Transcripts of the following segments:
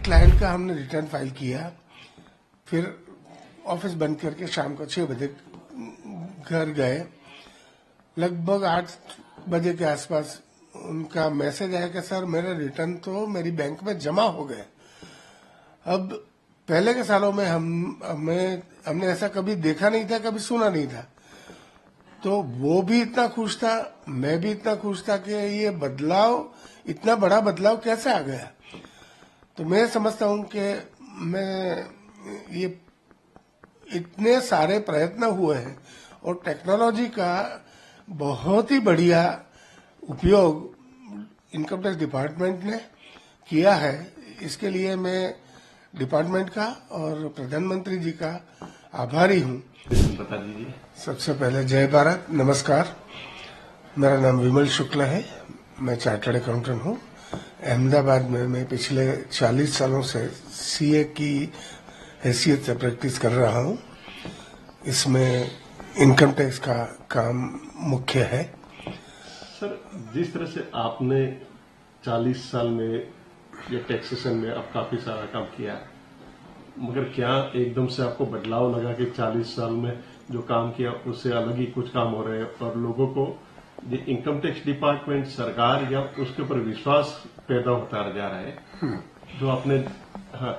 Client का हमने return file किया, फिर ऑफिस बंद करके शाम को 6 बजे घर गए। लगभग 8 बजे के आसपास उनका मैसेज आया कि सर मेरा रिटर्न तो मेरी बैंक में जमा हो गए। अब पहले के सालों में हमने ऐसा कभी देखा नहीं था, कभी सुना नहीं था। तो वो भी इतना खुश था, मैं भी इतना खुश था कि ये बदलाव, इतना बड़ा बदलाव कैसे आ गया। तो मैं समझता हूं कि ये इतने सारे प्रयत्न हुए हैं और टेक्नोलॉजी का बहुत ही बढ़िया उपयोग इनकम टैक्स डिपार्टमेंट ने किया है। इसके लिए मैं डिपार्टमेंट का और प्रधानमंत्री जी का आभारी हूं। बता दीजिए। सबसे पहले जय भारत, नमस्कार। मेरा नाम विमल शुक्ल है, मैं चार्टर्ड अकाउंटेंट हूं। अहमदाबाद में मैं पिछले 40 सालों से सीए की हैसियत से प्रैक्टिस कर रहा हूं। इसमें इनकम टैक्स का काम मुख्य है। सर, जिस तरह से आपने 40 साल में ये टैक्सेशन में अब काफी सारा काम किया है, मगर क्या एकदम से आपको बदलाव लगा कि 40 साल में जो काम किया उससे अलग ही कुछ काम हो रहे हैं और लोगों को ये इनकम टैक्स डिपार्टमेंट, सरकार या उसके ऊपर विश्वास पैदा होता जा रहा है जो आपने। हाँ,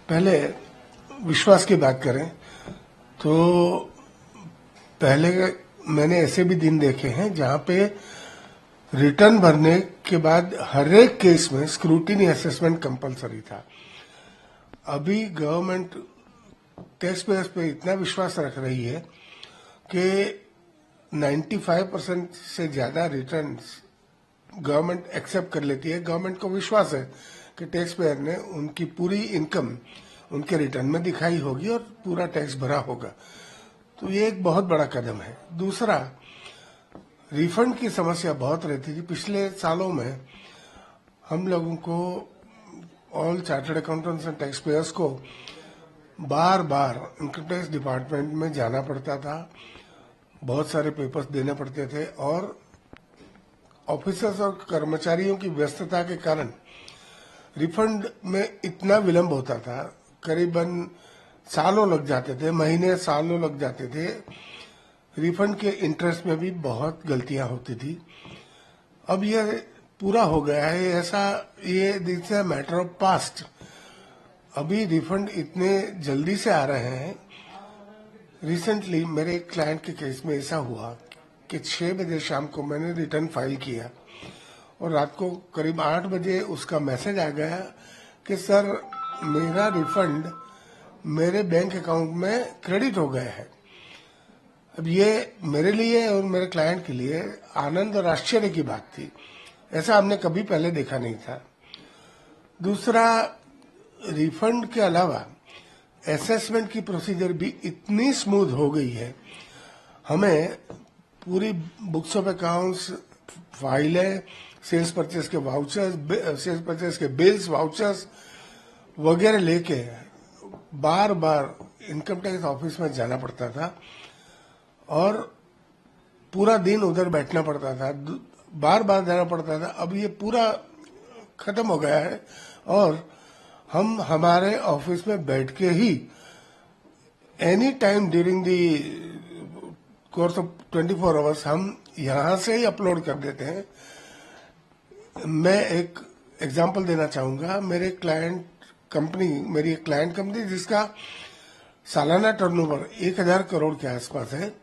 पहले विश्वास की बात करें तो पहले मैंने ऐसे भी दिन देखे हैं जहां पे रिटर्न भरने के बाद हर एक केस में स्क्रूटिनी असेसमेंट कंपलसरी था। अभी गवर्नमेंट टैक्स पेयर्स पे इतना विश्वास रख रही है कि 95% से ज्यादा रिटर्न गवर्नमेंट एक्सेप्ट कर लेती है। गवर्नमेंट को विश्वास है कि टैक्स पेयर ने उनकी पूरी इनकम उनके रिटर्न में दिखाई होगी और पूरा टैक्स भरा होगा। तो ये एक बहुत बड़ा कदम है। दूसरा, रिफंड की समस्या बहुत रहती थी। पिछले सालों में हम लोगों को, all chartered accountants and tax payers को बार बार इनकम टैक्स डिपार्टमेंट में जाना पड़ता था, बहुत सारे पेपर्स देने पड़ते थे और ऑफिसर्स और कर्मचारियों की व्यस्तता के कारण रिफंड में इतना विलंब होता था, करीबन सालों लग जाते थे, महीने सालों लग जाते थे। रिफंड के इंटरेस्ट में भी बहुत गलतियां होती थी। अब ये पूरा हो गया है, ऐसा ये this a matter of past. अभी रिफंड इतने जल्दी से आ रहे हैं। रिसेंटली मेरे एक क्लाइंट के केस में ऐसा हुआ कि 6 बजे शाम को मैंने रिटर्न फाइल किया और रात को करीब 8 बजे उसका मैसेज आ गया कि सर मेरा रिफंड मेरे बैंक अकाउंट में क्रेडिट हो गया है। अब ये मेरे लिए और मेरे क्लाइंट के लिए आनंद और आश्चर्य की बात थी। ऐसा हमने कभी पहले देखा नहीं था। दूसरा, रिफंड के अलावा असेसमेंट की प्रोसीजर भी इतनी स्मूथ हो गई है। हमें पूरी बुक्स ऑफ अकाउंट्स, फाइलें, सेल्स परचेज के वाउचर्स, सेल्स परचेज के बिल्स, वाउचर्स वगैरह लेके बार बार इनकम टैक्स ऑफिस में जाना पड़ता था और पूरा दिन उधर बैठना पड़ता था, बार बार जाना पड़ता था। अब ये पूरा खत्म हो गया है और हम हमारे ऑफिस में बैठ के ही any time during the course of 24 hours हम यहां से ही अपलोड कर देते हैं। मैं एक एग्जांपल देना चाहूंगा। मेरी एक क्लाइंट कंपनी जिसका सालाना टर्नओवर 1000 करोड़ के आसपास है,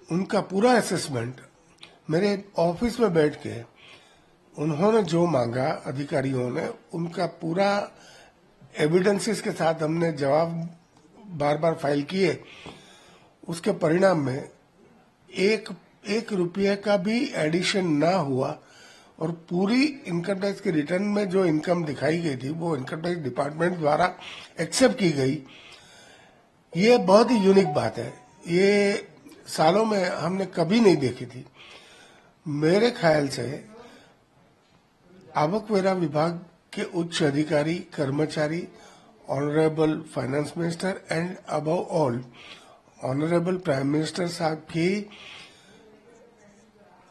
उनका पूरा असेसमेंट मेरे ऑफिस में बैठ के उन्होंने जो मांगा, अधिकारियों ने उनका पूरा एविडेंसेस के साथ हमने जवाब बार बार फाइल किए। उसके परिणाम में एक रुपये का भी एडिशन ना हुआ और पूरी इनकम टैक्स के रिटर्न में जो इनकम दिखाई गई थी वो इनकम टैक्स डिपार्टमेंट द्वारा एक्सेप्ट की गई। ये बहुत ही यूनिक बात है, ये सालों में हमने कभी नहीं देखी थी। मेरे ख्याल से आवकवेरा विभाग के उच्च अधिकारी, कर्मचारी, honourable finance minister and above all honourable prime minister साहब की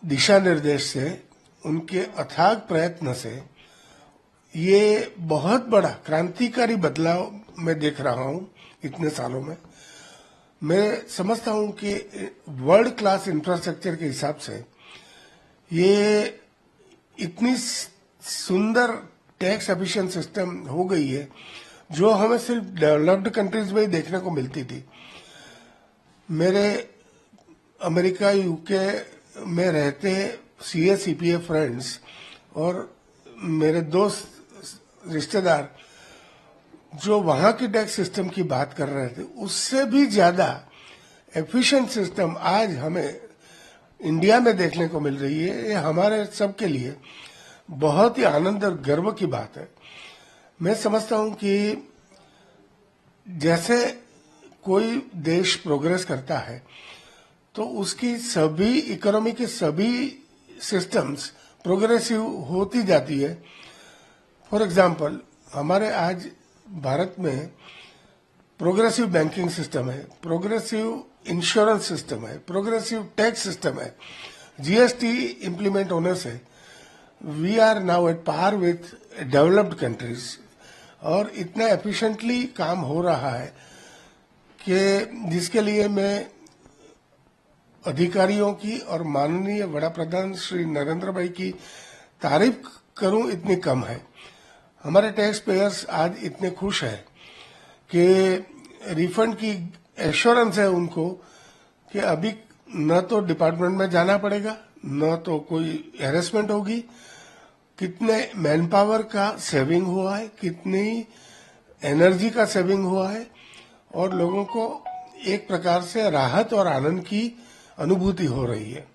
दिशा निर्देश से, उनके अथाग प्रयत्न से ये बहुत बड़ा क्रांतिकारी बदलाव मैं देख रहा हूं इतने सालों में। मैं समझता हूं कि वर्ल्ड क्लास इंफ्रास्ट्रक्चर के हिसाब से ये इतनी सुंदर टैक्स एफिशिएंट सिस्टम हो गई है जो हमें सिर्फ डेवलप्ड कंट्रीज में ही देखने को मिलती थी। मेरे अमेरिका यूके में रहते सीए सीपीए फ्रेंड्स और मेरे दोस्त रिश्तेदार जो वहां की टैक्स सिस्टम की बात कर रहे थे, उससे भी ज्यादा एफिशिएंट सिस्टम आज हमें इंडिया में देखने को मिल रही है। ये हमारे सबके लिए बहुत ही आनंद और गर्व की बात है। मैं समझता हूं कि जैसे कोई देश प्रोग्रेस करता है तो उसकी सभी इकोनॉमी की सभी सिस्टम्स प्रोग्रेसिव होती जाती है। फॉर एग्जाम्पल, हमारे आज भारत में प्रोग्रेसिव बैंकिंग सिस्टम है, प्रोग्रेसिव इंश्योरेंस सिस्टम है, प्रोग्रेसिव टैक्स सिस्टम है। जीएसटी इम्प्लीमेंट होने से we are now at par with developed countries और इतना एफिशिएंटली काम हो रहा है कि जिसके लिए मैं अधिकारियों की और माननीय वड़ा प्रधान श्री नरेंद्र भाई की तारीफ करूं इतनी कम है। हमारे टैक्स पेयर्स आज इतने खुश हैं कि रिफंड की एश्योरेंस है उनको कि अभी न तो डिपार्टमेंट में जाना पड़ेगा, न तो कोई हैरेसमेंट होगी। कितने मैन पावर का सेविंग हुआ है, कितनी एनर्जी का सेविंग हुआ है और लोगों को एक प्रकार से राहत और आनंद की अनुभूति हो रही है।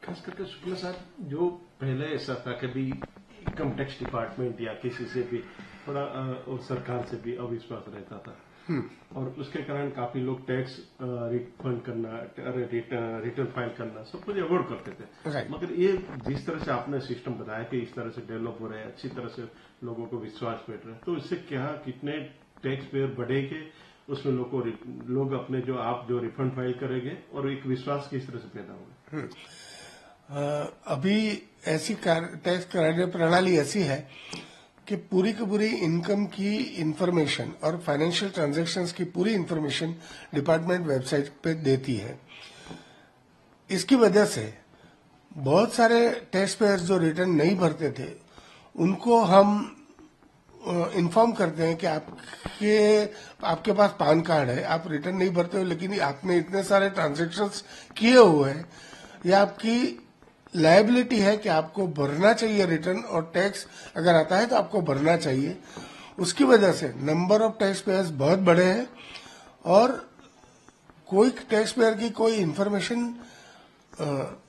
खास करके शुक्ला साहब, जो पहले ऐसा था कभी इनकम टैक्स डिपार्टमेंट या किसी से भी थोड़ा और सरकार से भी अविश्वास रहता था और उसके कारण काफी लोग टैक्स रिफंड करना, रिटर्न फाइल करना सब कुछ अवॉइड करते थे। Right. मगर ये जिस तरह से आपने सिस्टम बताया कि इस तरह से डेवलप हो रहा है, अच्छी तरह से लोगों को विश्वास बैठ रहा है, तो इससे क्या कितने टैक्स पेयर बढ़ेंगे, उसमें लोग अपने जो रिफंड फाइल करेंगे और एक विश्वास किस तरह से पैदा होगा। अभी ऐसी टैक्स कराने प्रणाली ऐसी है कि पूरी की पूरी इनकम की इंफॉर्मेशन और फाइनेंशियल ट्रांजैक्शंस की पूरी इंफॉर्मेशन डिपार्टमेंट वेबसाइट पे देती है। इसकी वजह से बहुत सारे टैक्स पेयर्स जो रिटर्न नहीं भरते थे उनको हम इन्फॉर्म करते हैं कि आपके पास पैन कार्ड है, आप रिटर्न नहीं भरते हो लेकिन आपने इतने सारे ट्रांजैक्शंस किए हुए हैं, या आपकी लायबिलिटी है कि आपको भरना चाहिए रिटर्न और टैक्स अगर आता है तो आपको भरना चाहिए। उसकी वजह से नंबर ऑफ टैक्स पेयर्स बहुत बड़े हैं और कोई टैक्स पेयर की कोई इन्फॉर्मेशन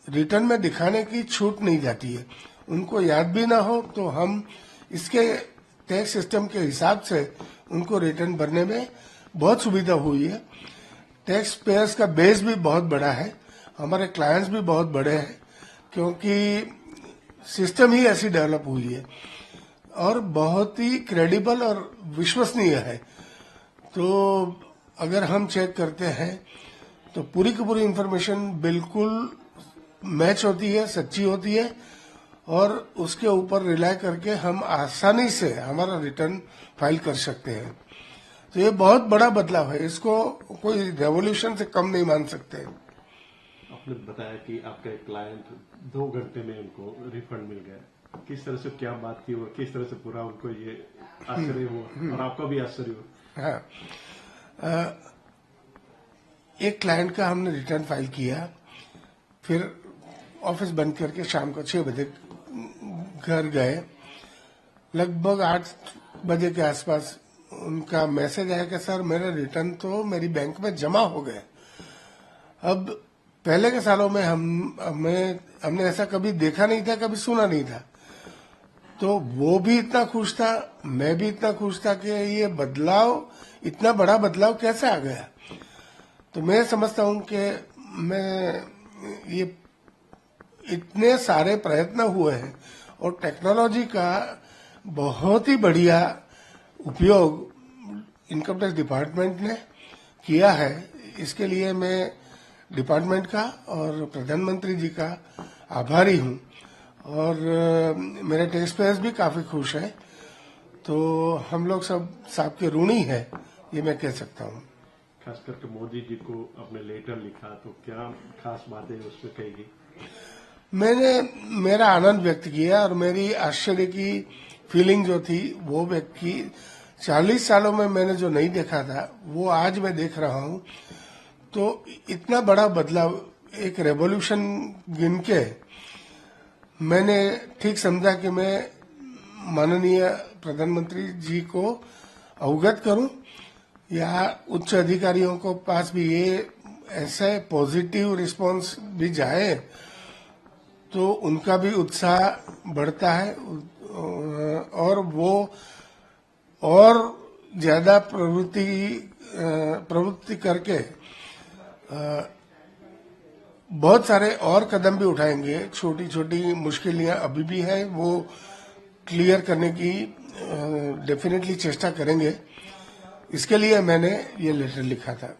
रिटर्न में दिखाने की छूट नहीं जाती है। उनको याद भी ना हो तो हम इसके टैक्स सिस्टम के हिसाब से उनको रिटर्न भरने में बहुत सुविधा हुई है। टैक्स पेयर्स का बेस भी बहुत बड़ा है, हमारे क्लाइंट्स भी बहुत बड़े हैं क्योंकि सिस्टम ही ऐसी डेवलप हुई है और बहुत ही क्रेडिबल और विश्वसनीय है। तो अगर हम चेक करते हैं तो पूरी की पूरी इंफॉर्मेशन बिल्कुल मैच होती है, सच्ची होती है और उसके ऊपर रिलाय करके हम आसानी से हमारा रिटर्न फाइल कर सकते हैं। तो ये बहुत बड़ा बदलाव है, इसको कोई रेवोल्यूशन से कम नहीं मान सकते। आपने बताया कि आपका एक क्लाइंट 2 घंटे में उनको रिफंड मिल गया, किस तरह से क्या बात थी और किस तरह से पूरा उनको ये आश्चर्य हुआ और आपका भी आश्चर्य हुआ। हाँ, एक क्लाइंट का हमने रिटर्न फाइल किया, फिर ऑफिस बंद करके शाम को 6 बजे घर गए। लगभग 8 बजे के आसपास उनका मैसेज आया कि सर मेरा रिटर्न तो मेरी बैंक में जमा हो गया। अब पहले के सालों में हमने ऐसा कभी देखा नहीं था, कभी सुना नहीं था। तो वो भी इतना खुश था, मैं भी इतना खुश था कि ये बदलाव, इतना बड़ा बदलाव कैसे आ गया। तो मैं समझता हूं कि ये इतने सारे प्रयत्न हुए हैं और टेक्नोलॉजी का बहुत ही बढ़िया उपयोग इनकम टैक्स डिपार्टमेंट ने किया है। इसके लिए मैं डिपार्टमेंट का और प्रधानमंत्री जी का आभारी हूं और मेरे टैक्स पेयर्स भी काफी खुश हैं। तो हम लोग सब साहब के ऋणी है, ये मैं कह सकता हूँ। खास करके मोदी जी को अपने लेटर लिखा, तो क्या खास बातें उसमें कही गई? मैंने मेरा आनंद व्यक्त किया और मेरी आश्चर्य की फीलिंग जो थी वो व्यक्त की। 40 सालों में मैंने जो नहीं देखा था वो आज मैं देख रहा हूँ। तो इतना बड़ा बदलाव, एक रेवोल्यूशन गिन के मैंने ठीक समझा कि मैं माननीय प्रधानमंत्री जी को अवगत करूं या उच्च अधिकारियों को पास भी ये ऐसे पॉजिटिव रिस्पांस भी जाए तो उनका भी उत्साह बढ़ता है और वो और ज्यादा प्रवृत्ति करके बहुत सारे और कदम भी उठाएंगे। छोटी छोटी मुश्किलें अभी भी है, वो क्लियर करने की डेफिनेटली चेष्टा करेंगे। इसके लिए मैंने ये लेटर लिखा था।